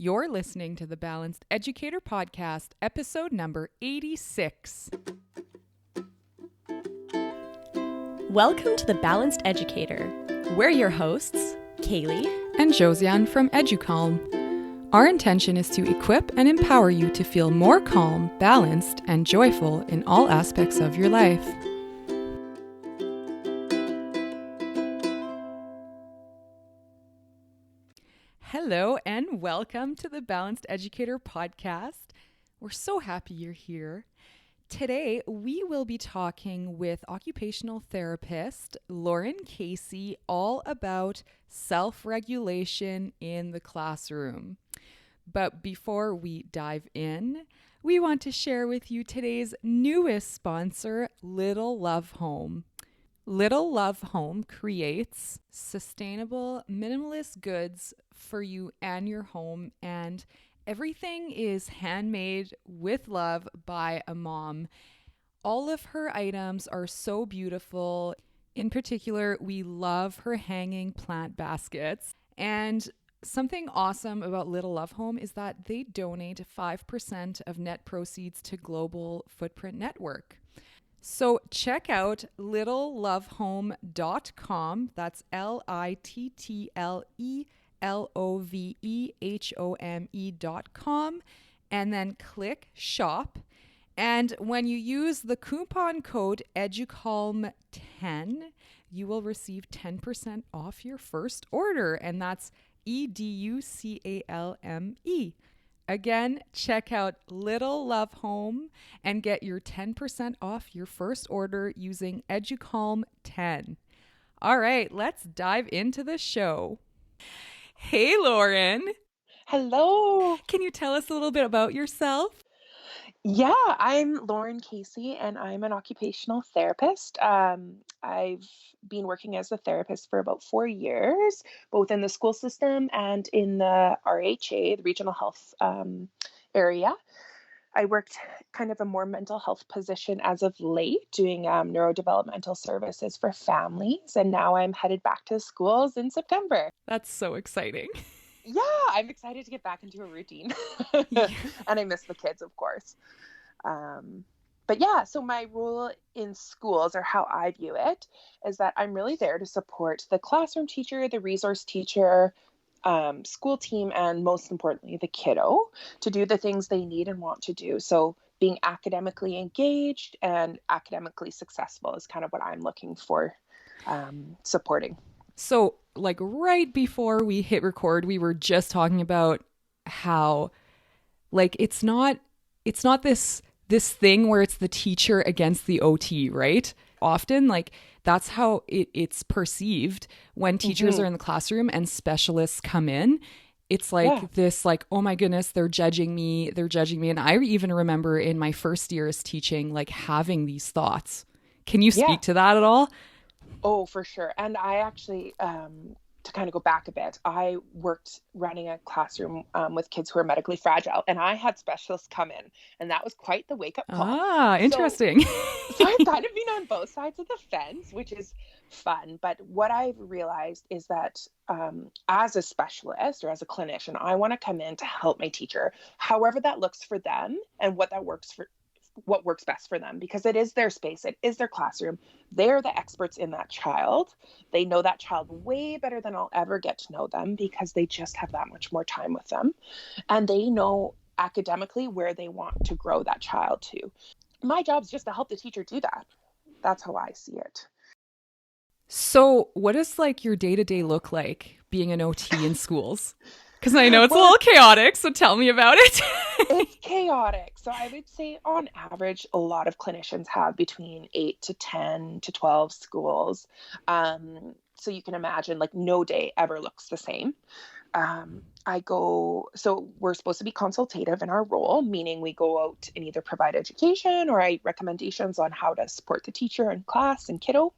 You're listening to the Balanced Educator Podcast, episode number 86. Welcome to the Balanced Educator. We're your hosts, Kaylee and Josiane from EduCalm. Our intention is to equip and empower you to feel more calm, balanced, and joyful in all aspects of your life. Hello and welcome to the Balanced Educator Podcast. We're so happy you're here. Today, we will be talking with occupational therapist Lauren Casey all about self-regulation in the classroom. But before we dive in, we want to share with you today's newest sponsor, Little Love Home. Little Love Home creates sustainable, minimalist goods for you and your home, and everything is handmade with love by a mom. All of her items are so beautiful. In particular, we love her hanging plant baskets. And something awesome about Little Love Home is that they donate 5% of net proceeds to Global Footprint Network. So check out littlelovehome.com. That's littlelovehome.com, and then click shop. And when you use the coupon code EduCalm10, you will receive 10% off your first order, and that's EduCalme. Again, check out Little Love Home and get your 10% off your first order using EduCalm10. All right, let's dive into the show. Hey, Lauren. Hello. Can you tell us a little bit about yourself? Yeah, I'm Lauren Casey, and I'm an occupational therapist. I've been working as a therapist for about 4 years, both in the school system and in the RHA, the regional health area. I worked kind of a more mental health position as of late, doing neurodevelopmental services for families, and now I'm headed back to schools in September. That's so exciting. Yeah, I'm excited to get back into a routine. Yeah. And I miss the kids, of course. But yeah, so my role in schools, or how I view it, is that I'm really there to support the classroom teacher, the resource teacher, school team, and most importantly, the kiddo to do the things they need and want to do. So being academically engaged and academically successful is kind of what I'm looking for, supporting. So like right before we hit record, we were just talking about how like it's not this thing where it's the teacher against the OT, right? Often like that's how it's perceived when teachers are in the classroom and specialists come in. It's like this like, oh my goodness, they're judging me. And I even remember in my first year as teaching, like having these thoughts. Can you speak to that at all? Oh, for sure. And I actually, to kind of go back a bit, I worked running a classroom with kids who are medically fragile, and I had specialists come in, and that was quite the wake-up call. Ah, interesting. So I've kind of been on both sides of the fence, which is fun. But what I've realized is that as a specialist or as a clinician, I want to come in to help my teacher, however that looks for them and what works best for them, because it is their space. It is their classroom. They're the experts in that child. They know that child way better than I'll ever get to know them, because they just have that much more time with them. And they know academically where they want to grow that child to. My job is just to help the teacher do that. That's how I see it. So what does like your day-to-day look like being an OT in schools? Because I know it's a little chaotic, so tell me about it. It's chaotic. So I would say on average, a lot of clinicians have between 8 to 10 to 12 schools. So you can imagine like no day ever looks the same. So we're supposed to be consultative in our role, meaning we go out and either provide education or I recommendations on how to support the teacher and class and kiddo.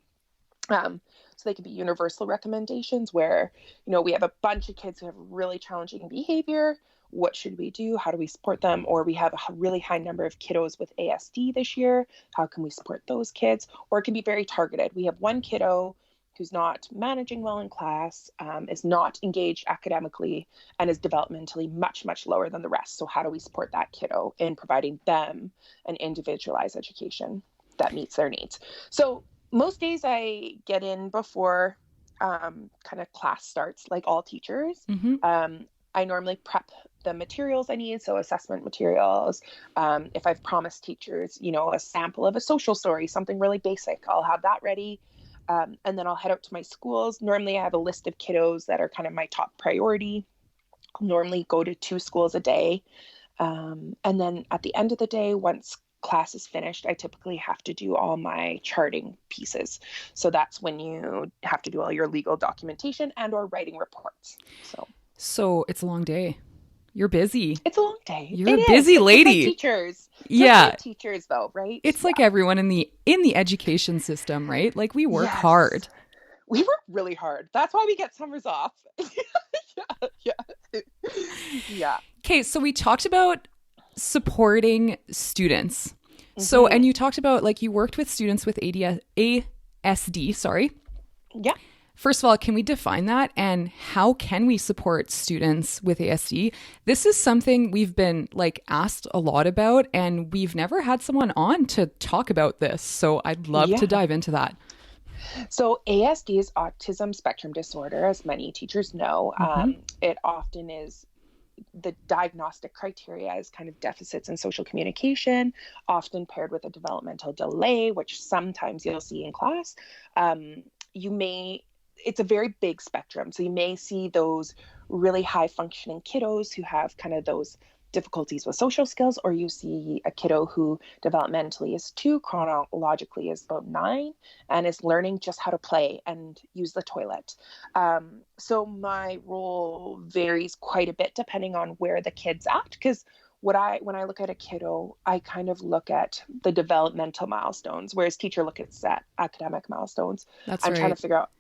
So they can be universal recommendations where, we have a bunch of kids who have really challenging behavior. What should we do? How do we support them? Or we have a really high number of kiddos with ASD this year. How can we support those kids? Or it can be very targeted. We have one kiddo who's not managing well in class, is not engaged academically, and is developmentally much, much lower than the rest. So how do we support that kiddo in providing them an individualized education that meets their needs? So most days I get in before kind of class starts, like all teachers. Mm-hmm. I normally prep the materials I need, so assessment materials. If I've promised teachers, a sample of a social story, something really basic, I'll have that ready. And then I'll head out to my schools. Normally I have a list of kiddos that are kind of my top priority. I'll normally go to 2 schools a day. And then at the end of the day, once class is finished, I typically have to do all my charting pieces. So that's when you have to do all your legal documentation and or writing reports. So it's a long day. You're busy. It's a long day. You're a busy lady. Just like teachers. Yeah. Just like teachers though, right? It's like everyone in the education system, right? Like we work Yes. hard. We work really hard. That's why we get summers off. Yeah. Okay, so we talked about supporting students. So, and you talked about like you worked with students with ASD, sorry. Yeah. First of all, can we define that, and how can we support students with ASD? This is something we've been like asked a lot about, and we've never had someone on to talk about this. So I'd love to dive into that. So ASD is autism spectrum disorder, as many teachers know. It often is, the diagnostic criteria is kind of deficits in social communication, often paired with a developmental delay, which sometimes you'll see in class. It's a very big spectrum. So you may see those really high functioning kiddos who have kind of those difficulties with social skills, or you see a kiddo who developmentally is 2, chronologically is about 9, and is learning just how to play and use the toilet. So my role varies quite a bit depending on where the kid's at, because when I look at a kiddo, I kind of look at the developmental milestones, whereas teacher looks at set academic milestones. That's I'm right. trying to figure out,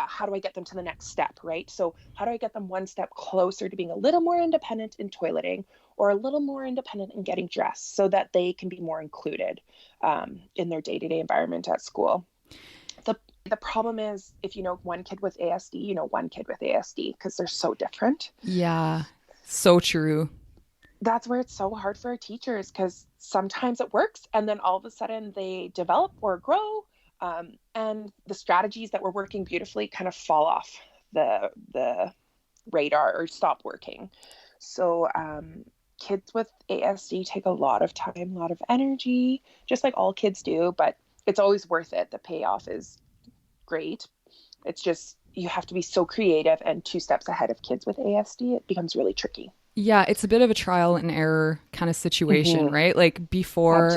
how do I get them to the next step, right? So how do I get them one step closer to being a little more independent in toileting, or a little more independent in getting dressed, so that they can be more included in their day-to-day environment at school? The problem is, if you know one kid with ASD, you know one kid with ASD, because they're so different. Yeah, so true. That's where it's so hard for our teachers, because sometimes it works and then all of a sudden they develop or grow. And the strategies that were working beautifully kind of fall off the radar or stop working. So kids with ASD take a lot of time, a lot of energy, just like all kids do, but it's always worth it. The payoff is great. It's just, you have to be so creative and 2 steps ahead of kids with ASD. It becomes really tricky. Yeah, it's a bit of a trial and error kind of situation, right? Like before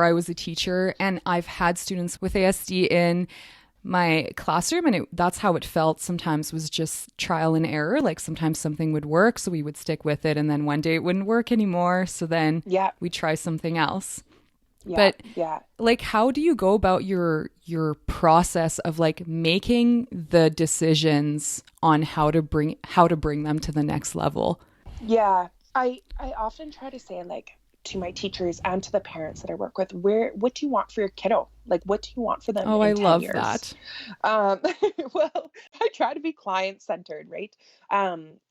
I was a teacher, and I've had students with ASD in my classroom, and that's how it felt sometimes, was just trial and error. Like sometimes something would work, so we would stick with it, and then one day it wouldn't work anymore, so then we try something else. But like, how do you go about your process of like making the decisions on how to bring them to the next level? Yeah, I often try to say, like, to my teachers and to the parents that I work with, what do you want for your kiddo? Like, what do you want for them? Oh, in I 10 love years? that. Well, I try to be client centered, right?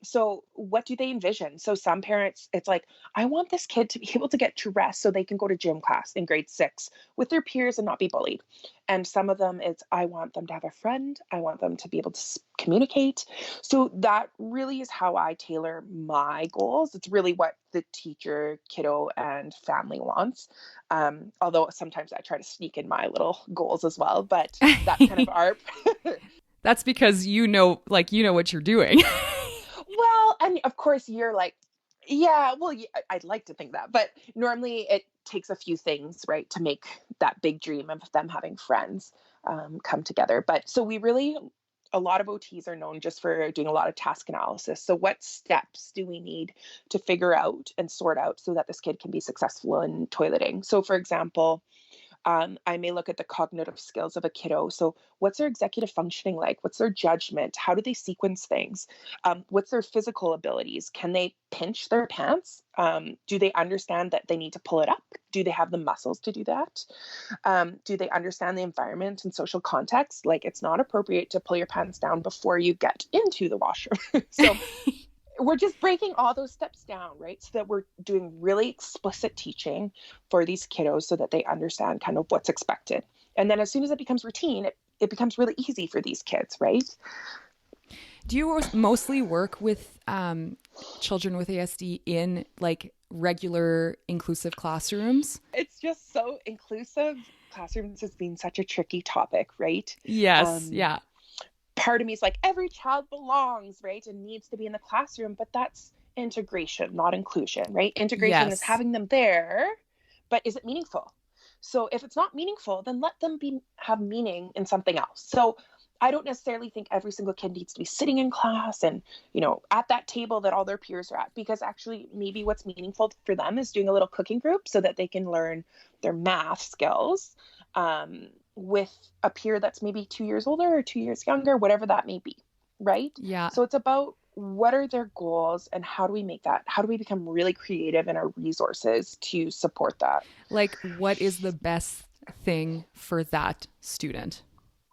So what do they envision? So some parents, it's like, I want this kid to be able to get to rest so they can go to gym class in grade 6 with their peers and not be bullied. And some of them, it's, I want them to have a friend. I want them to be able to communicate. So that really is how I tailor my goals. It's really what the teacher, kiddo, and family wants. Although sometimes I try to sneak in my little goals as well, but that's kind of our... That's because you know what you're doing. Well, and of course you're like, I'd like to think that, but normally it takes a few things, right, to make that big dream of them having friends come together. But so a lot of OTs are known just for doing a lot of task analysis. So what steps do we need to figure out and sort out so that this kid can be successful in toileting? So for example, I may look at the cognitive skills of a kiddo. So what's their executive functioning like? What's their judgment? How do they sequence things? What's their physical abilities? Can they pinch their pants? Do they understand that they need to pull it up? do they have the muscles to do that? Do they understand the environment and social context? Like, it's not appropriate to pull your pants down before you get into the washroom. So we're just breaking all those steps down, right? So that we're doing really explicit teaching for these kiddos so that they understand kind of what's expected. And then as soon as it becomes routine, it becomes really easy for these kids, right? Do you mostly work with children with ASD in like regular inclusive classrooms? It's just so inclusive. Classrooms has been such a tricky topic, right? Yes. Yeah. Part of me is like, every child belongs, right? And needs to be in the classroom, but that's integration, not inclusion, right? Integration is Yes. having them there, but is it meaningful? So if it's not meaningful, then let them have meaning in something else. So I don't necessarily think every single kid needs to be sitting in class and, at that table that all their peers are at, because actually maybe what's meaningful for them is doing a little cooking group so that they can learn their math skills with a peer that's maybe 2 years older or 2 years younger, whatever that may be, right? Yeah. So it's about what are their goals and how do we make that? How do we become really creative in our resources to support that? Like, what is the best thing for that student?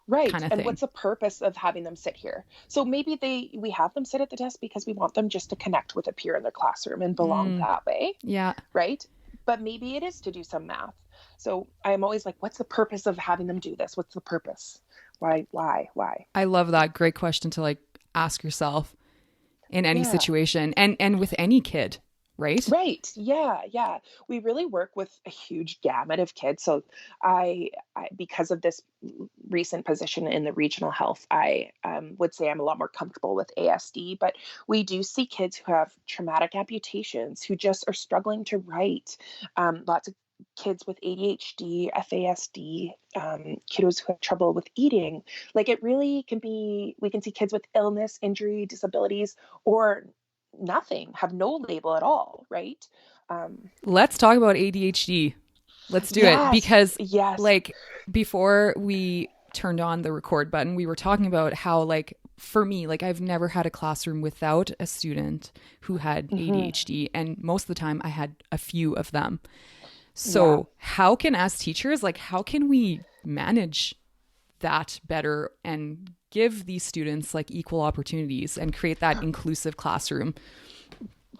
Right. Kind of And thing. what's the purpose of having them sit here? So maybe we have them sit at the desk because we want them just to connect with a peer in their classroom and belong that way. Yeah. Right. But maybe it is to do some math. So I'm always like, what's the purpose of having them do this? What's the purpose? Why? I love that. Great question to like ask yourself in any situation and with any kid, right? Right. Yeah. We really work with a huge gamut of kids. So I because of this recent position in the regional health, I would say I'm a lot more comfortable with ASD, but we do see kids who have traumatic amputations who just are struggling to write. Lots of kids with ADHD, FASD, kiddos who have trouble with eating. Like, it really can be, we can see kids with illness, injury, disabilities, or nothing, have no label at all, right? Let's talk about ADHD. Let's do it because Yes. like before we turned on the record button, we were talking about how like for me, like I've never had a classroom without a student who had ADHD, and most of the time I had a few of them. So how can, as teachers, like how can we manage that better and give these students like equal opportunities and create that inclusive classroom?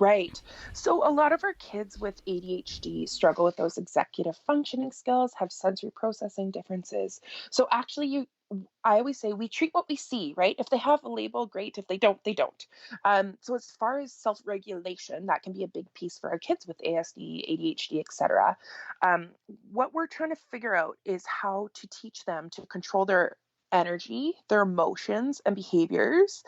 Right. So a lot of our kids with ADHD struggle with those executive functioning skills, have sensory processing differences. So actually, I always say we treat what we see, right? If they have a label, great. If they don't, they don't. So as far as self-regulation, that can be a big piece for our kids with ASD, ADHD, etc. What we're trying to figure out is how to teach them to control their energy, their emotions, and behaviors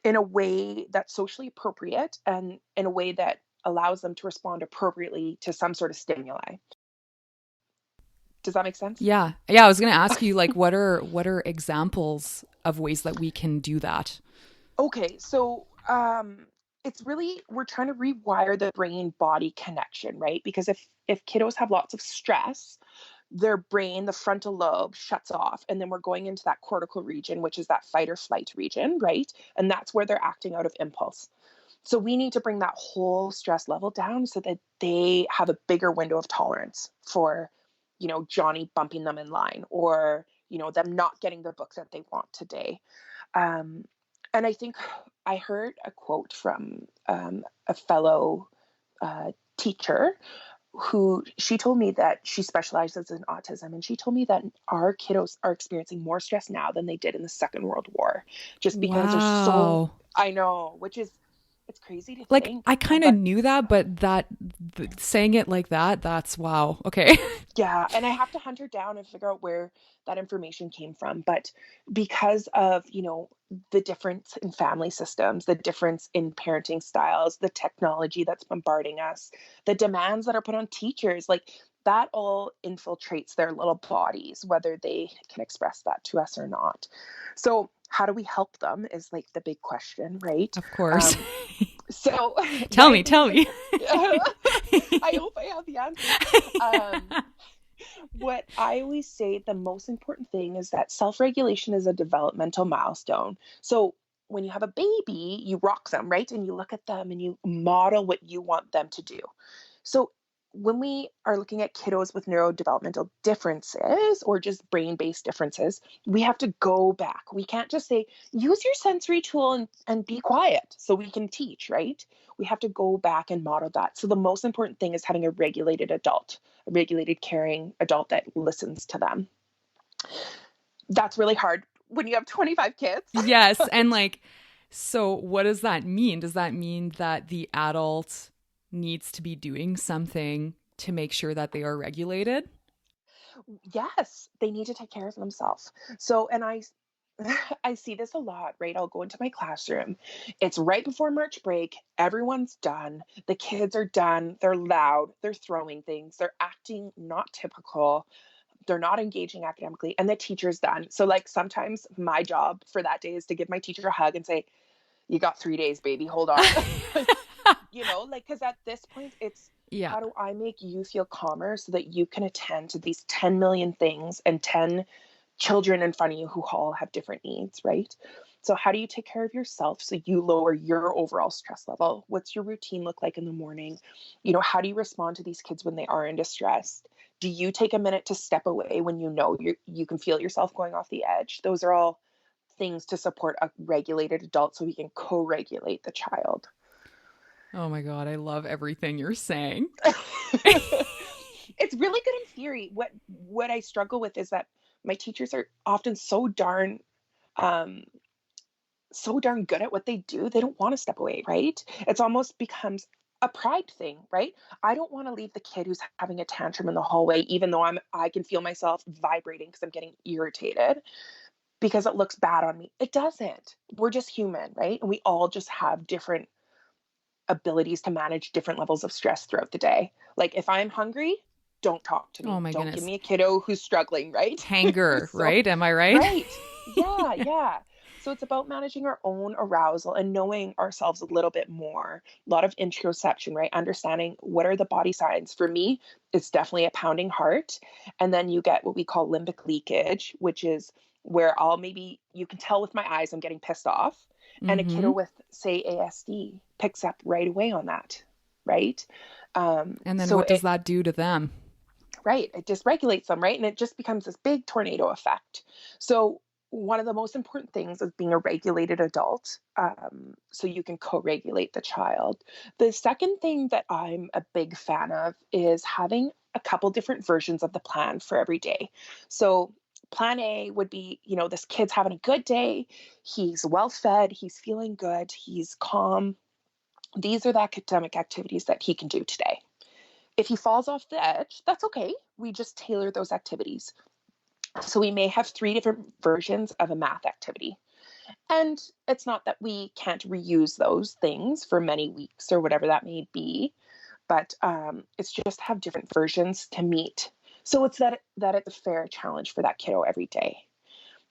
in a way that's socially appropriate and in a way that allows them to respond appropriately to some sort of stimuli. Does that make sense? Yeah. I was going to ask you like what are examples of ways that we can do that? Okay, so it's really, we're trying to rewire the brain body connection, right? Because if kiddos have lots of stress, their brain, the frontal lobe, shuts off, and then we're going into that cortical region, which is that fight or flight region, right? And that's where they're acting out of impulse. So we need to bring that whole stress level down so that they have a bigger window of tolerance for, Johnny bumping them in line, or, them not getting the book that they want today. And I think I heard a quote from a fellow teacher who, she told me that she specializes in autism, and she told me that our kiddos are experiencing more stress now than they did in the Second World War, just because they're so, I know, which is, it's crazy to like think. I kind of knew that, but saying it like that, that's wow. Okay. Yeah, and I have to hunt her down and figure out where that information came from. But because of, the difference in family systems, the difference in parenting styles, the technology that's bombarding us, the demands that are put on teachers, like that all infiltrates their little bodies, whether they can express that to us or not. So how do we help them is like the big question, right? Of course. So tell me. I hope I have the answer. What I always say, the most important thing is that self-regulation is a developmental milestone. So when you have a baby, you rock them, right? And you look at them and you model what you want them to do. So when we are looking at kiddos with neurodevelopmental differences or just brain-based differences, we have to go back. We can't just say, use your sensory tool and be quiet so we can teach, right? We have to go back and model that. So the most important thing is having a regulated adult, a regulated, caring adult that listens to them. That's really hard when you have 25 kids. Yes. And like, so what does that mean? Does that mean that the adult needs to be doing something to make sure that they are regulated? Yes, they need to take care of themselves. So, and I see this a lot, right? I'll go into my classroom. It's right before March break. Everyone's done. The kids are done. They're loud. They're throwing things. They're acting not typical. They're not engaging academically, and the teacher's done. So, like, sometimes my job for that day is to give my teacher a hug and say, "You got 3 days, baby. Hold on." Like, because at this point, it's Yeah. how do I make you feel calmer so that you can attend to these 10 million things and 10 children in front of you who all have different needs, right? So how do you take care of yourself so you lower your overall stress level? What's your routine look like in the morning? How do you respond to these kids when they are in distress? Do you take a minute to step away when you can feel yourself going off the edge? Those are all things to support a regulated adult so we can co-regulate the child. Oh my God, I love everything you're saying. It's really good in theory. What I struggle with is that my teachers are often um, so darn good at what they do. They don't want to step away, right? It's almost becomes a pride thing, right? I don't want to leave the kid who's having a tantrum in the hallway, even though I can feel myself vibrating because I'm getting irritated because it looks bad on me. It doesn't. We're just human, right? And we all just have different abilities to manage different levels of stress throughout the day. Like if I'm hungry, don't talk to Oh me. my Don't give goodness. me a kiddo who's struggling, right? Hanger, So, right? Am I right? right. Yeah, yeah. So it's about managing our own arousal and knowing ourselves a little bit more. A lot of introspection, right? Understanding what are the body signs. For me, it's definitely a pounding heart. And then you get what we call limbic leakage, which is where you can tell with my eyes I'm getting pissed off. And a Mm-hmm. kiddo with, say, ASD picks up right away on that, right? And then So what does that do to them? right, it dysregulates them, right? And it just becomes this big tornado effect. So one of the most important things is being a regulated adult, so you can co-regulate the child. The second thing that I'm a big fan of is having a couple different versions of the plan for every day. So plan A would be, this kid's having a good day. He's well fed. He's feeling good. He's calm. These are the academic activities that he can do today. If he falls off the edge, that's okay. We just tailor those activities. So we may have 3 different versions of a math activity. And it's not that we can't reuse those things for many weeks or whatever that may be, but it's just have different versions to meet. So it's that it's a fair challenge for that kiddo every day.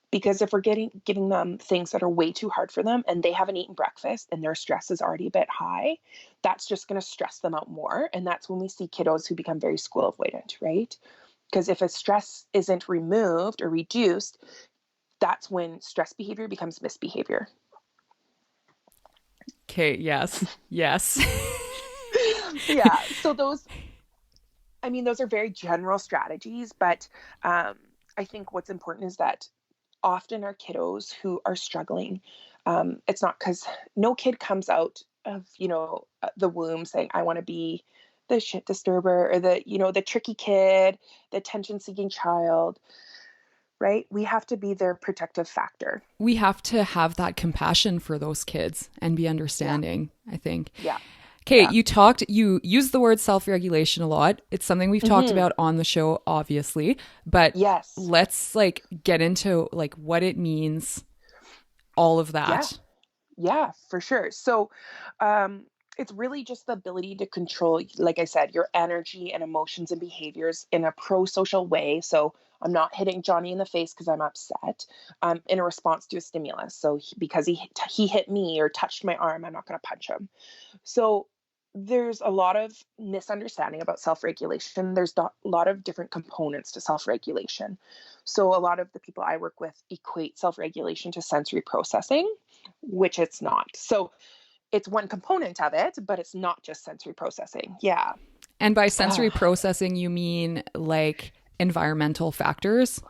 Because if we're giving them things that are way too hard for them and they haven't eaten breakfast and their stress is already a bit high, that's just going to stress them out more. And that's when we see kiddos who become very school avoidant, right? Because if a stress isn't removed or reduced, that's when stress behavior becomes misbehavior. Okay, yes. Yes. Yeah. So those are very general strategies, but I think what's important is that often our kiddos who are struggling, it's not because no kid comes out of, the womb saying, I want to be the shit disturber or the tricky kid, the attention seeking child, right? We have to be their protective factor. We have to have that compassion for those kids and be Yeah. understanding, I think. Yeah. Okay, Yeah. you used the word self-regulation a lot. It's something we've talked about on the show, obviously, but Yes. let's get into what it means, all of Yeah. that. Yeah, for sure. So, it's really just the ability to control, like I said, your energy and emotions and behaviors in a pro-social way. So I'm not hitting Johnny in the face because I'm upset, in a response to a stimulus. So because he hit me or touched my arm, I'm not going to punch him. So there's a lot of misunderstanding about self-regulation. There's a lot of different components to self-regulation. So a lot of the people I work with equate self-regulation to sensory processing, which it's not. So it's one component of it, but it's not just sensory processing. Yeah. And by sensory processing, you mean like environmental factors?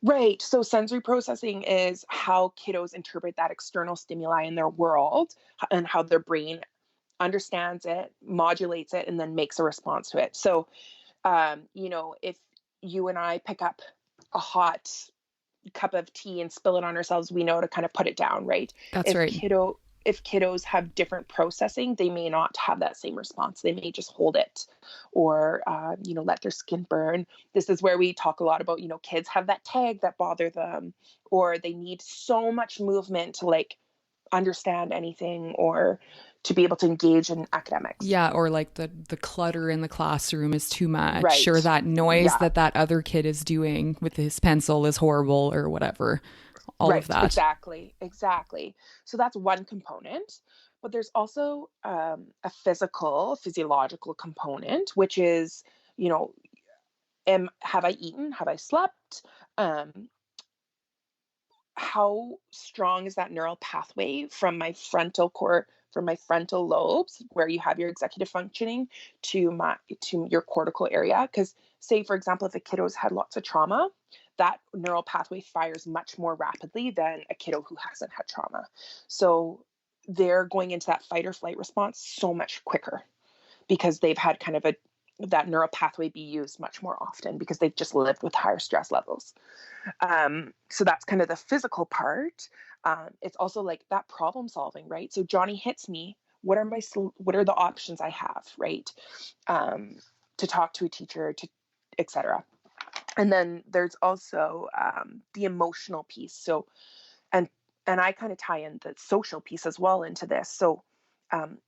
Right. So sensory processing is how kiddos interpret that external stimuli in their world and how their brain understands it, modulates it, and then makes a response to it. So, if you and I pick up a hot cup of tea and spill it on ourselves, we know to kind of put it down, right? That's If right. kiddos have different processing, they may not have that same response. They may just hold it or, let their skin burn. This is where we talk a lot about, kids have that tag that bother them, or they need so much movement to like understand anything or to be able to engage in academics. Yeah, or like the clutter in the classroom is too much, or Right. that noise Yeah. that other kid is doing with his pencil is horrible, or whatever. All of Right. that. Exactly. Exactly. So that's one component. But there's also a physiological component, which is, you know, have I eaten? Have I slept? Um, how strong is that neural pathway from my frontal lobes, where you have your executive functioning, to your cortical area? Because say, for example, if a kiddo's had lots of trauma, that neural pathway fires much more rapidly than a kiddo who hasn't had trauma. So they're going into that fight or flight response so much quicker because they've had kind of that neural pathway be used much more often because they've just lived with higher stress levels. So that's kind of the physical part. It's also like that problem solving, right? So Johnny hits me. What are the options I have, right? To talk to a teacher, to etc. And then there's also the emotional piece. So and and I kind of tie in the social piece as well into this. So um,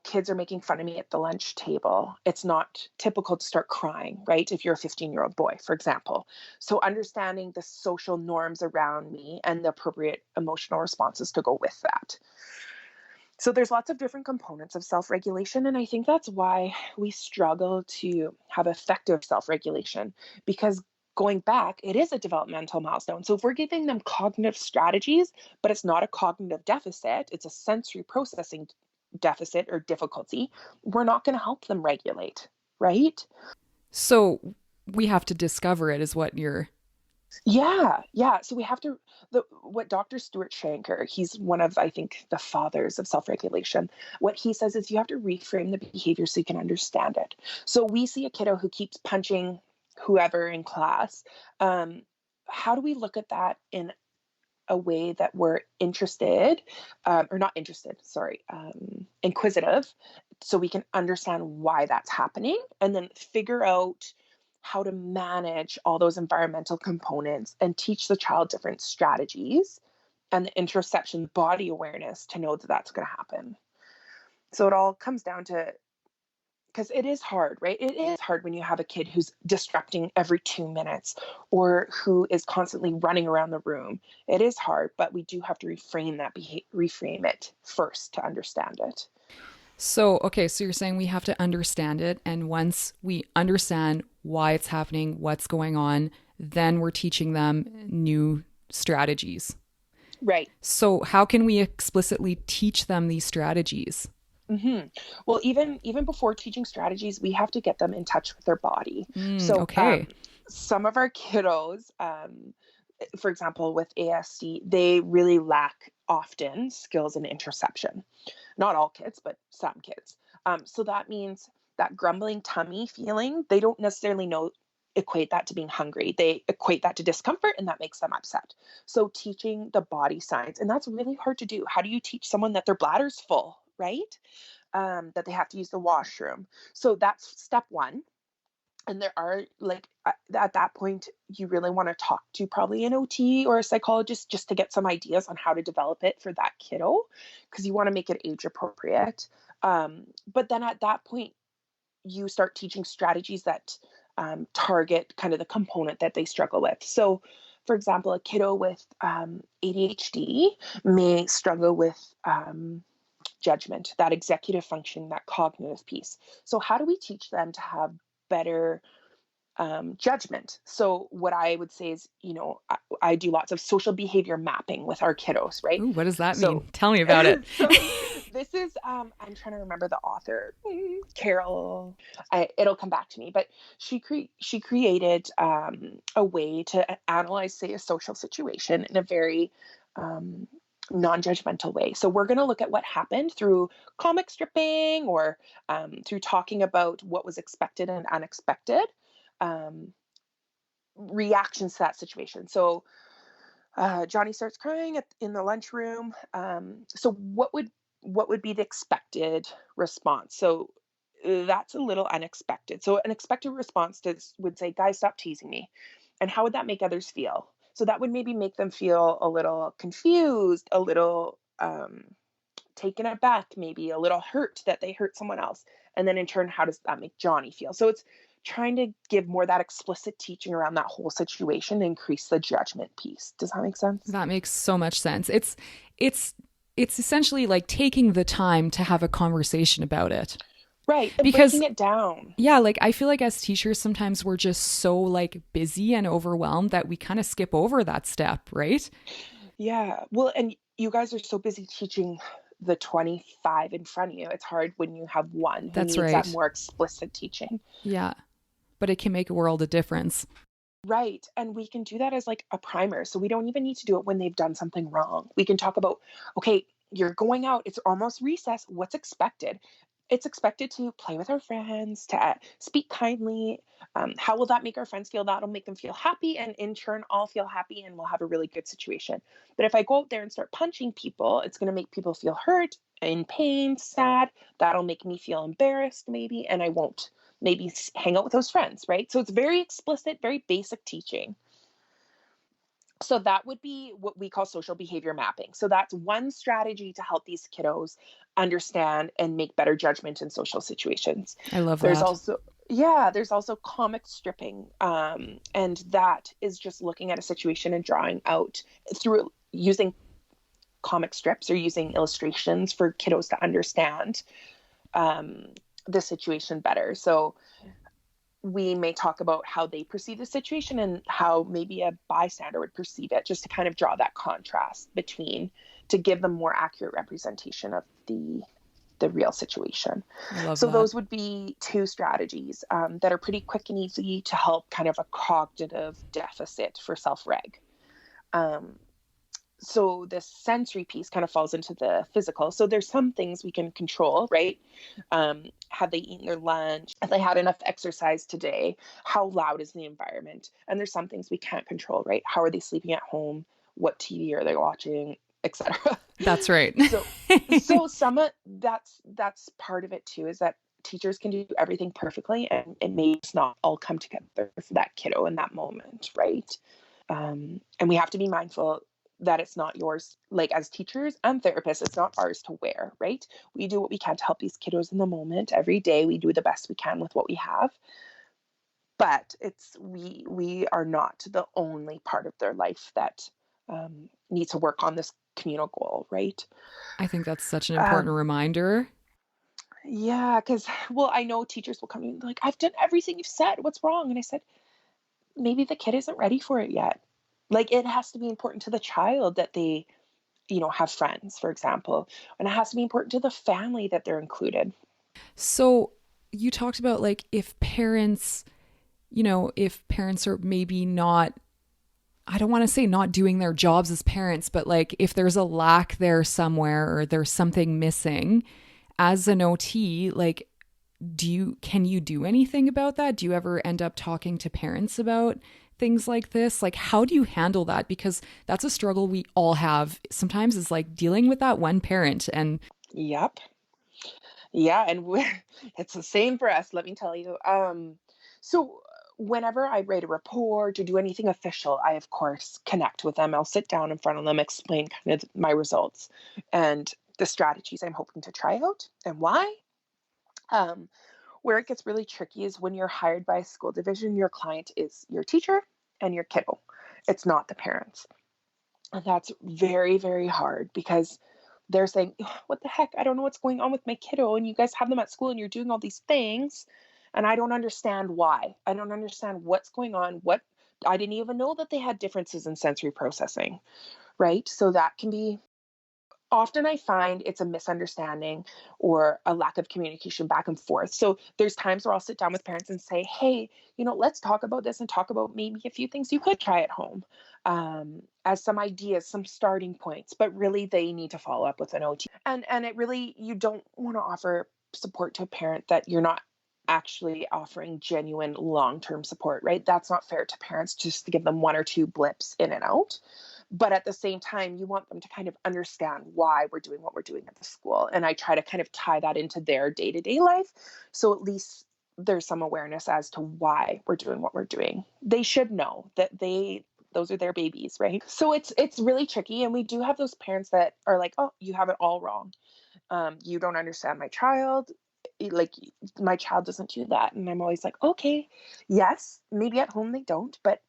kids are making fun of me at the lunch table. It's not typical to start crying, right? If you're a 15-year-old boy, for example. So understanding the social norms around me and the appropriate emotional responses to go with that. So there's lots of different components of self-regulation. And I think that's why we struggle to have effective self-regulation, because going back, it is a developmental milestone. So if we're giving them cognitive strategies, but it's not a cognitive deficit, it's a sensory processing deficit or difficulty, we're not going to help them regulate, right? So we have to discover it, is what you're. Yeah. So we have to, what Dr. Stuart Shanker, he's one of, I think, the fathers of self-regulation. What he says is you have to reframe the behavior so you can understand it. So we see a kiddo who keeps punching whoever in class. How do we look at that in a way that we're interested, or not interested, sorry, inquisitive, so we can understand why that's happening and then figure out how to manage all those environmental components and teach the child different strategies and the interoception body awareness to know that that's going to happen. So it all comes down to, because it is hard, right? It is hard when you have a kid who's disrupting every 2 minutes or who is constantly running around the room. It is hard, but we do have to reframe it first to understand it. So, okay, so you're saying we have to understand it. And once we understand why it's happening, what's going on, then we're teaching them new strategies. Right. So, how can we explicitly teach them these strategies? Mm-hmm. Well, even before teaching strategies, we have to get them in touch with their body. So Okay. some of our kiddos, for example, with ASD, they really lack often skills in interoception. Not all kids, but some kids. So that means that grumbling tummy feeling, they don't necessarily equate that to being hungry. They equate that to discomfort, and that makes them upset. So teaching the body signs, and that's really hard to do. How do you teach someone that their bladder's full, right? That they have to use the washroom. So that's step one. And there are like at that point, you really want to talk to probably an OT or a psychologist just to get some ideas on how to develop it for that kiddo, because you want to make it age appropriate. But then at that point, you start teaching strategies that target kind of the component that they struggle with. So, for example, a kiddo with ADHD may struggle with judgment, that executive function, that cognitive piece. So, how do we teach them to have better judgment. So what I would say is, I do lots of social behavior mapping with our kiddos, right? Ooh, what does that So, mean? Tell me about it. so this is, I'm trying to remember the author, Carol. It'll come back to me, but she created a way to analyze, say, a social situation in a very non-judgmental way. So we're going to look at what happened through comic stripping or through talking about what was expected and unexpected um, reactions to that situation. So Johnny starts crying in the lunchroom. So what would be the expected response? So that's a little unexpected. So an expected response would say, "Guys, stop teasing me." And how would that make others feel? So that would maybe make them feel a little confused, a little taken aback, maybe a little hurt that they hurt someone else. And then in turn, how does that make Johnny feel? So it's trying to give more that explicit teaching around that whole situation and increase the judgment piece. Does that make sense? That makes so much sense. It's it's essentially like taking the time to have a conversation about it. Right. And Because breaking it down. yeah, like I feel like as teachers sometimes we're just so like busy and overwhelmed that we kind of skip over that step, right? Yeah. Well, and you guys are so busy teaching the 25 in front of you. It's hard when you have one who That's needs that right. more explicit teaching. Yeah. But it can make a world of difference. Right. And we can do that as like a primer. So we don't even need to do it when they've done something wrong. We can talk about, okay, you're going out, it's almost recess. What's expected? It's expected to play with our friends, to speak kindly. How will that make our friends feel? That'll make them feel happy. And in turn, I'll feel happy and we'll have a really good situation. But if I go out there and start punching people, it's going to make people feel hurt, in pain, sad. That'll make me feel embarrassed, maybe, and I won't maybe hang out with those friends, right? So it's very explicit, very basic teaching. So that would be what we call social behavior mapping. So that's one strategy to help these kiddos understand and make better judgment in social situations. I love There's that. also there's also comic stripping, and that is just looking at a situation and drawing out through using comic strips or using illustrations for kiddos to understand um, the situation better. So we may talk about how they perceive the situation and how maybe a bystander would perceive it, just to kind of draw that contrast between, to give them more accurate representation of the real situation. I love So that. those would be two strategies that are pretty quick and easy to help kind of a cognitive deficit for self-reg. So the sensory piece kind of falls into the physical. So there's some things we can control, right? Have they eaten their lunch? Have they had enough exercise today? How loud is the environment? And there's some things we can't control, right? How are they sleeping at home? What TV are they watching, etc. That's right. So some of that's part of it too, is that teachers can do everything perfectly and it may just not all come together for that kiddo in that moment, right? And we have to be mindful that it's not yours, like as teachers and therapists, it's not ours to wear, right? We do what we can to help these kiddos in the moment. Every day we do the best we can with what we have, but we are not the only part of their life that needs to work on this communal goal, right? I think that's such an important um, reminder. yeah, because well, I know teachers will come in like, "I've done everything you've said, what's wrong?" And I said, maybe the kid isn't ready for it yet. Like, it has to be important to the child that they, have friends, for example. And it has to be important to the family that they're included. So you talked about like if parents, if parents are maybe not, I don't want to say not doing their jobs as parents, but like if there's a lack there somewhere or there's something missing as an OT, like can you do anything about that? Do you ever end up talking to parents about things like this? Like how do you handle that? Because that's a struggle we all have. Sometimes is like dealing with that one parent and Yep. Yeah, and it's the same for us, let me tell you. So whenever I write a report or do anything official, I of course connect with them. I'll sit down in front of them, explain kind of my results and the strategies I'm hoping to try out and why. Um, where it gets really tricky is when you're hired by a school division, your client is your teacher and your kiddo. It's not the parents. And that's very, very hard because they're saying, "What the heck? I don't know what's going on with my kiddo. And you guys have them at school and you're doing all these things. and I don't understand why. I don't understand what's going on. What I didn't even know that they had differences in sensory processing, right? So that can be often I find it's a misunderstanding or a lack of communication back and forth. So there's times where I'll sit down with parents and say, hey, let's talk about this and talk about maybe a few things you could try at home, as some ideas, some starting points, but really they need to follow up with an OT. And it really, you don't want to offer support to a parent that you're not actually offering genuine long-term support, right? That's not fair to parents just to give them one or two blips in and out. But at the same time, you want them to kind of understand why we're doing what we're doing at the school. And I try to kind of tie that into their day-to-day life. So at least there's some awareness as to why we're doing what we're doing. They should know that those are their babies, right? So it's really tricky. And we do have those parents that are like, oh, you have it all wrong. You don't understand my child. Like, my child doesn't do that. And I'm always like, okay, yes, maybe at home they don't, but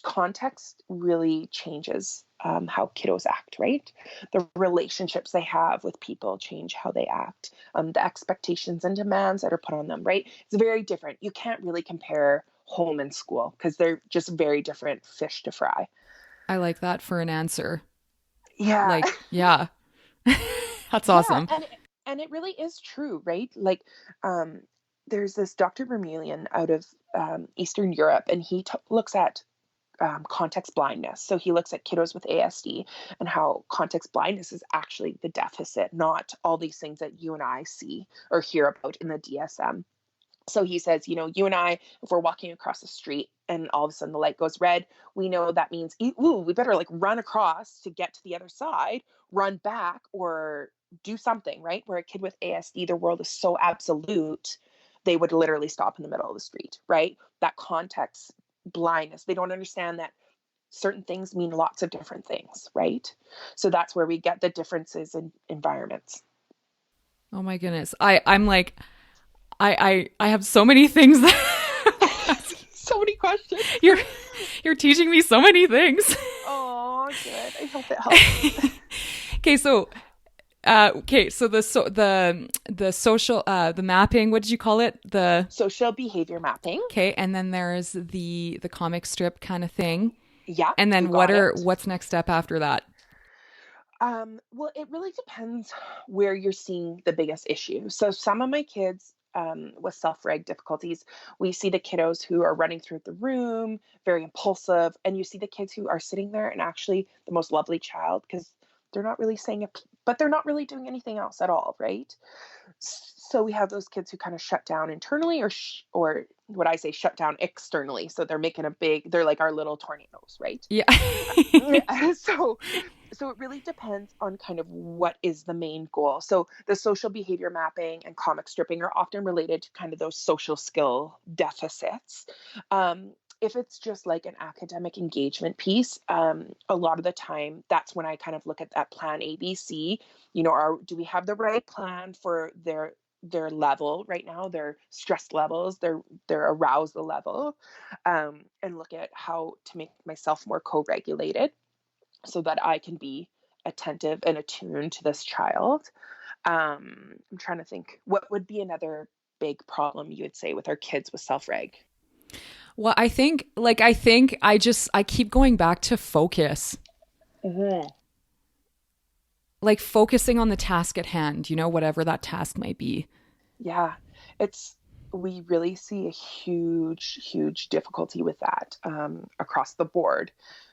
context really changes how kiddos act, right? The relationships they have with people change how they act. The expectations and demands that are put on them, right? It's very different. You can't really compare home and school because they're just very different fish to fry. I like that for an answer. Yeah. Like, yeah. That's Yeah, awesome. and it really is true, right? Like, there's this Dr. Vermeulen out of Eastern Europe, and he looks at context blindness. So he looks at kiddos with ASD and how context blindness is actually the deficit, not all these things that you and I see or hear about in the DSM. So he says, you and I, if we're walking across the street and all of a sudden the light goes red, we know that means, ooh, we better like run across to get to the other side, run back, or do something, right? Where a kid with ASD, their world is so absolute, they would literally stop in the middle of the street, right? That context blindness, they don't understand that certain things mean lots of different things, right? So that's where we get the differences in environments. Oh my goodness. I'm like, I have so many things that So many questions. you're you're teaching me so many things. Oh, good. I hope it helps. Okay, so the social the mapping, what did you call it? The Social behavior mapping. Okay, and then there's the comic strip kind of thing. Yeah, And you then got it. what's next step after that? Well, it really depends where you're seeing the biggest issue. So some of my kids with self-reg difficulties, we see the kiddos who are running through the room, very impulsive, and you see the kids who are sitting there and actually the most lovely child because they're not really saying it, but they're not really doing anything else at all, right? So we have those kids who kind of shut down internally or what I say shut down externally. So they're making they're like our little tornadoes, right? Yeah. so it really depends on kind of what is the main goal. So the social behavior mapping and comic stripping are often related to kind of those social skill deficits. If it's just like an academic engagement piece, a lot of the time that's when I kind of look at that plan ABC. Do we have the right plan for their level right now, their stress levels, their arousal level, and look at how to make myself more co-regulated so that I can be attentive and attuned to this child. I'm trying to think what would be another big problem you would say with our kids with self-reg. Well, I keep going back to focus. Mm-hmm. Like focusing on the task at hand, whatever that task might be. Yeah, we really see a huge difficulty with that across the board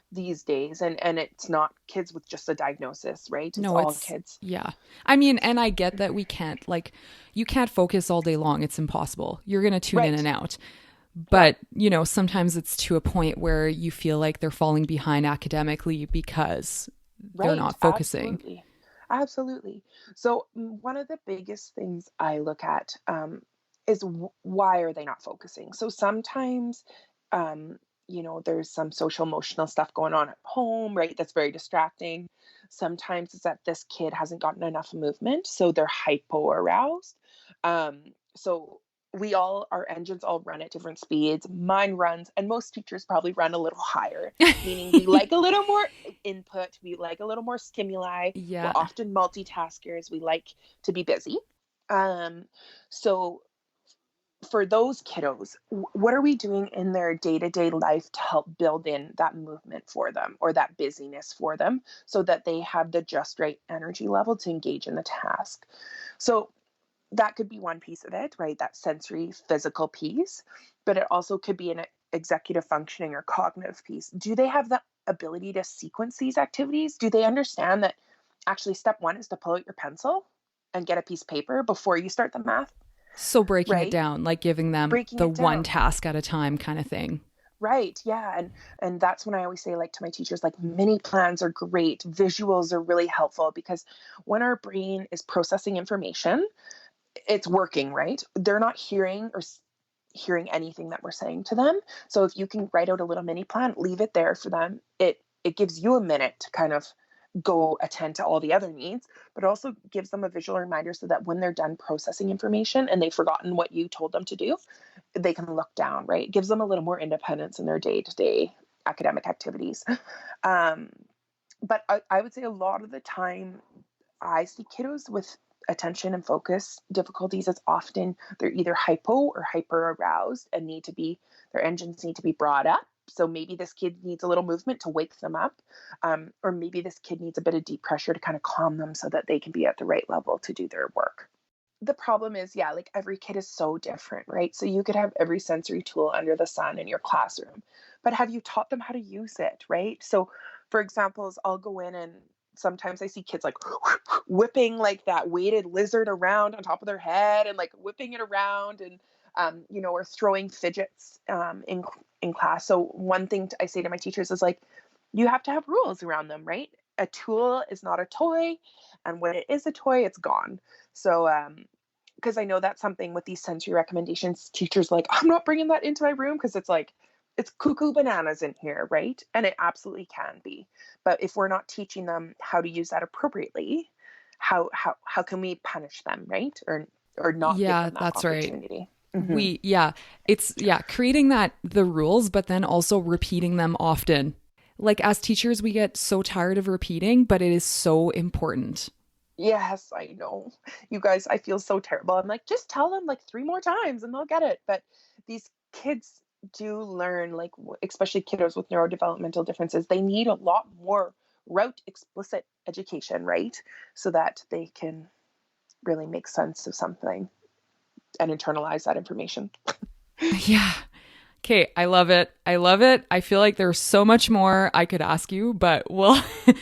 these days. And it's not kids with just a diagnosis, right? It's No, all it's, kids. yeah. I mean, and I get that you can't focus all day long. It's impossible. You're going to tune in Right. and out. But, sometimes it's to a point where you feel like they're falling behind academically because they're Right. not focusing. Absolutely. So one of the biggest things I look at is why are they not focusing? So sometimes, there's some social emotional stuff going on at home, right? That's very distracting. Sometimes it's that this kid hasn't gotten enough movement, so they're hypo aroused. So our engines all run at different speeds. Mine runs, and most teachers probably run a little higher, meaning we like a little more input. We like a little more stimuli. We're Yeah. often multitaskers. We like to be busy. So for those kiddos, what are we doing in their day-to-day life to help build in that movement for them or that busyness for them so that they have the just right energy level to engage in the task? So that could be one piece of it, right? That sensory physical piece, but it also could be an executive functioning or cognitive piece. Do they have the ability to sequence these activities? Do they understand that actually step one is to pull out your pencil and get a piece of paper before you start the math, So breaking it right? down, like giving them Breaking the it one down. task at a time kind of thing. Right. Yeah. And that's when I always say, like, to my teachers, like, mini plans are great. Visuals are really helpful because when our brain is processing information, it's working, right? They're not hearing or hearing anything that we're saying to them. So if you can write out a little mini plan, leave it there for them. It gives you a minute to kind of go attend to all the other needs, but also gives them a visual reminder so that when they're done processing information and they've forgotten what you told them to do, they can look down, right? It gives them a little more independence in their day-to-day academic activities. Um, but I would say a lot of the time I see kiddos with attention and focus difficulties as often they're either hypo or hyper aroused and their engines need to be brought up. So maybe this kid needs a little movement to wake them up. Or maybe this kid needs a bit of deep pressure to kind of calm them so that they can be at the right level to do their work. The problem is, yeah, like every kid is so different, right? So you could have every sensory tool under the sun in your classroom, but have you taught them how to use it, right? So, for examples, I'll go in and sometimes I see kids like whipping like that weighted lizard around on top of their head and like whipping it around and, or throwing fidgets in class. So one thing I say to my teachers is like, you have to have rules around them, right? A tool is not a toy, and when it is a toy, it's gone. So, because I know that's something with these sensory recommendations, teachers like, I'm not bringing that into my room because it's like, it's cuckoo bananas in here, right? And it absolutely can be. But if we're not teaching them how to use that appropriately, how can we punish them, right? Or not give Yeah, them that that's right. opportunity? Mm-hmm. It's creating the rules, but then also repeating them often. Like as teachers, we get so tired of repeating, but it is so important. Yes, I know. You guys, I feel so terrible. I'm like, just tell them like three more times and they'll get it. But these kids do learn, like, especially kiddos with neurodevelopmental differences, they need a lot more route explicit education, right? So that they can really make sense of something and internalize that information. Yeah. Okay, I love it. I love it. I feel like there's so much more I could ask you, but well, do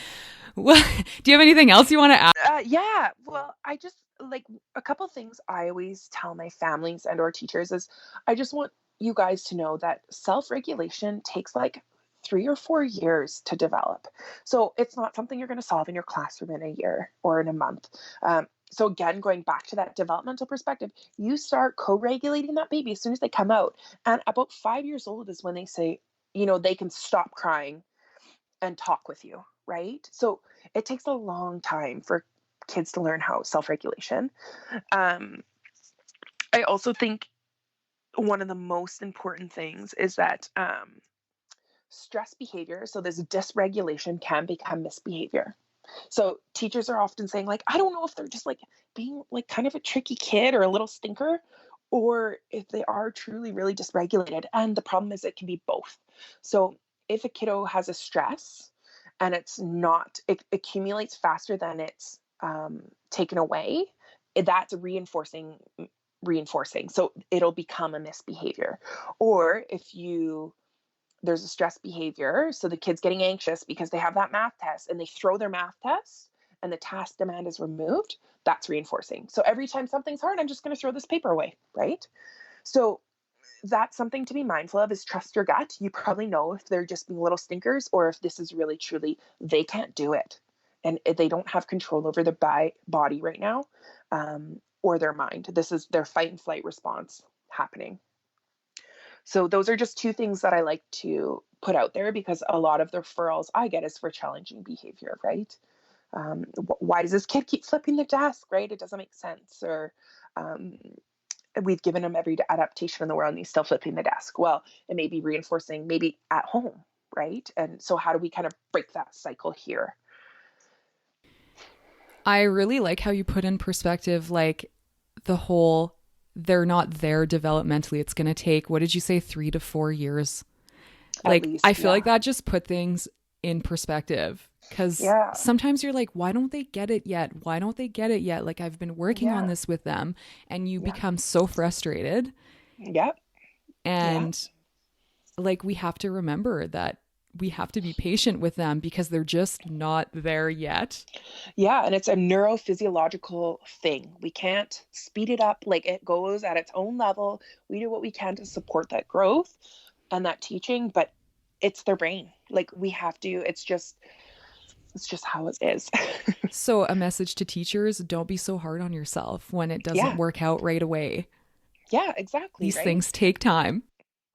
you have anything else you want to add? Yeah, well, I just like a couple things I always tell my families and or teachers is I just want you guys to know that self-regulation takes like 3 or 4 years to develop. So it's not something you're going to solve in your classroom in a year or in a month. So again, going back to that developmental perspective, you start co-regulating that baby as soon as they come out. And about 5 years old is when they say, they can stop crying and talk with you, right? So it takes a long time for kids to learn how self-regulation. Um, I also think one of the most important things is that stress behavior, so this dysregulation can become misbehavior. So teachers are often saying like, I don't know if they're just like being like kind of a tricky kid or a little stinker, or if they are truly really dysregulated. And the problem is it can be both. So if a kiddo has a stress and it accumulates faster than it's taken away, that's reinforcing. So it'll become a misbehavior. Or if there's a stress behavior. So the kid's getting anxious because they have that math test and they throw their math test and the task demand is removed. That's reinforcing. So every time something's hard, I'm just going to throw this paper away, right? So that's something to be mindful of, is trust your gut. You probably know if they're just being little stinkers or if this is really truly, they can't do it. And they don't have control over their body right now, or their mind. This is their fight and flight response happening. So those are just two things that I like to put out there because a lot of the referrals I get is for challenging behavior, right? Why does this kid keep flipping the desk, right? It doesn't make sense. Or um, we've given him every adaptation in the world and he's still flipping the desk. Well, it may be reinforcing maybe at home, right? And so how do we kind of break that cycle here? I really like how you put in perspective like the whole they're not there developmentally. It's going to take, what did you say, 3 to 4 years? At Like, least, I feel yeah. like that just put things in perspective, because Yeah. sometimes you're like, why don't they get it yet? Why don't they get it yet? Like, I've been working on Yeah. this with them, and you Yeah. become so frustrated. Yep. And like, we have to remember that we have to be patient with them because they're just not there yet. Yeah, and it's a neurophysiological thing. We can't speed it up. Like, it goes at its own level. We do what we can to support that growth and that teaching, but it's their brain. Like, we have to, it's just how it is. So a message to teachers, don't be so hard on yourself when it doesn't Yeah. work out right away. Yeah, exactly. These Right. things take time.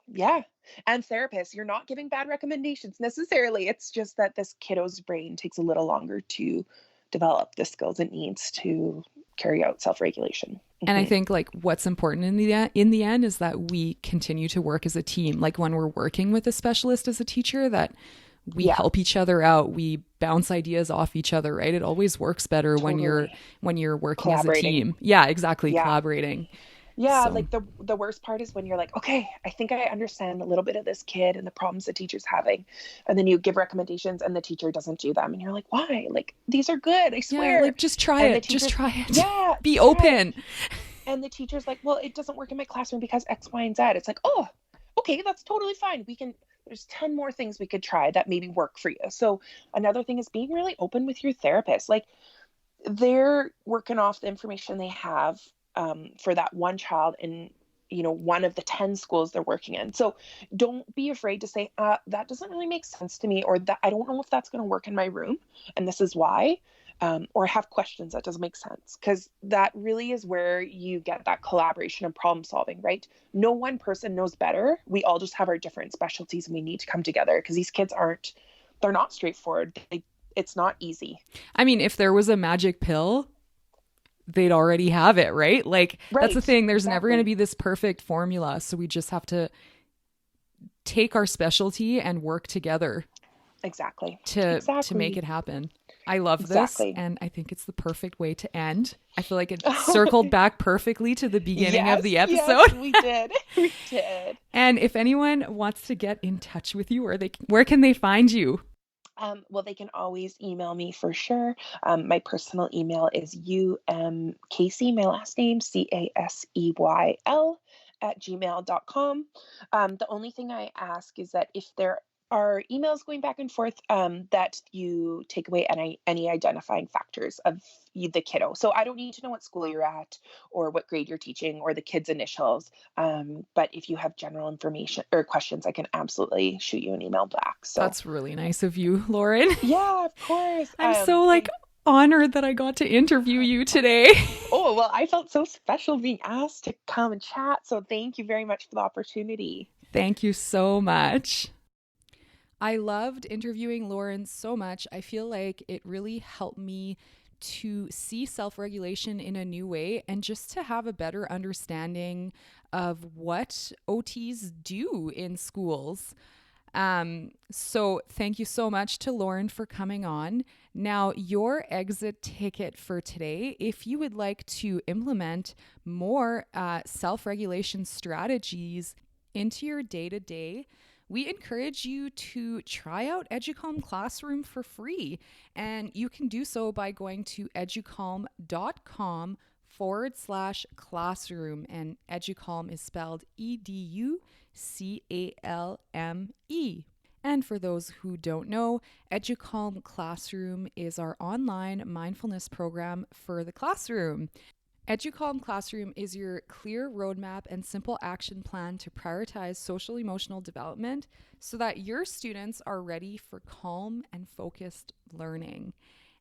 Yeah. And therapists, you're not giving bad recommendations necessarily. It's just that this kiddo's brain takes a little longer to develop the skills it needs to carry out self-regulation. And I think like what's important in the end is that we continue to work as a team. Like when we're working with a specialist as a teacher, that we help each other out, we bounce ideas off each other, right? It always works better when you're working as a team. Yeah, exactly. Yeah. Collaborating. Yeah, So- like the worst part is when you're like, okay, I think I understand a little bit of this kid and the problems the teacher's having. And then you give recommendations and the teacher doesn't do them. And you're like, why? Like, these are good, I swear. Yeah, like just try And it. Just try it. Yeah. Be open. And the teacher's like, well, it doesn't work in my classroom because X, Y, and Z. It's like, oh, okay, that's totally fine. There's 10 more things we could try that maybe work for you. So another thing is being really open with your therapist. Like, they're working off the information they have for that one child in, one of the 10 schools they're working in. So don't be afraid to say, that doesn't really make sense to me, or that I don't know if that's going to work in my room, and this is why. Or have questions that doesn't make sense, because that really is where you get that collaboration and problem solving, right? No one person knows better. We all just have our different specialties, and we need to come together, because these kids they're not straightforward. It's not easy. I mean, if there was a magic pill, they'd already have it, right? Like, that's the thing. There's never going to be this perfect formula. So we just have to take our specialty and work together. Exactly. To make it happen. I love this, and I think it's the perfect way to end. I feel like it circled back perfully to the beginning of the episode. Yes, we did. We did. And if anyone wants to get in touch with you, where can they find you? Well, they can always email me for sure. My personal email is Casey, my last name, CASEYL @gmail.com. The only thing I ask is that if there are emails going back and forth, that you take away any identifying factors of the kiddo. So I don't need to know what school you're at or what grade you're teaching or the kid's initials. But if you have general information or questions, I can absolutely shoot you an email back. So that's really nice of you, Lauren. Yeah, of course. I'm so honored that I got to interview you today. Oh, well, I felt so special being asked to come and chat. So thank you very much for the opportunity. Thank you so much. I loved interviewing Lauren so much. I feel like it really helped me to see self-regulation in a new way and just to have a better understanding of what OTs do in schools. So thank you so much to Lauren for coming on. Now, your exit ticket for today, if you would like to implement more self-regulation strategies into your day-to-day, we encourage you to try out Educalm Classroom for free. And you can do so by going to educalm.com/classroom. And Educalm is spelled EDUCALME. And for those who don't know, Educalm Classroom is our online mindfulness program for the classroom. Educalm Classroom is your clear roadmap and simple action plan to prioritize social emotional development so that your students are ready for calm and focused learning.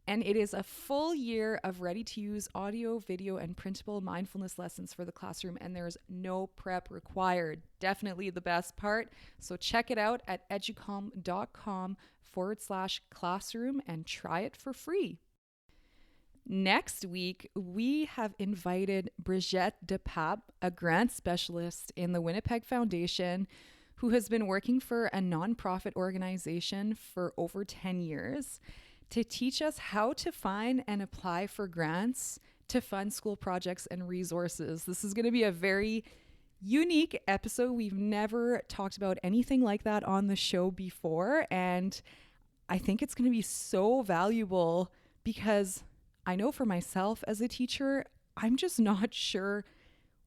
And it is a full year of ready-to-use audio, video, and printable mindfulness lessons for the classroom, and there's no prep required. Definitely the best part. So check it out at educalm.com/classroom and try it for free. Next week, we have invited Brigitte DePape, a grant specialist in the Winnipeg Foundation, who has been working for a nonprofit organization for over 10 years, to teach us how to find and apply for grants to fund school projects and resources. This is going to be a very unique episode. We've never talked about anything like that on the show before, and I think it's going to be so valuable because I know for myself as a teacher, I'm just not sure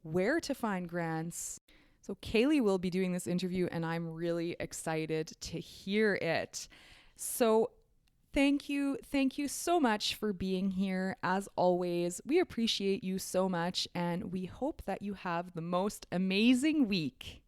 where to find grants. So Kaylee will be doing this interview and I'm really excited to hear it. So thank you so much for being here. As always, we appreciate you so much and we hope that you have the most amazing week.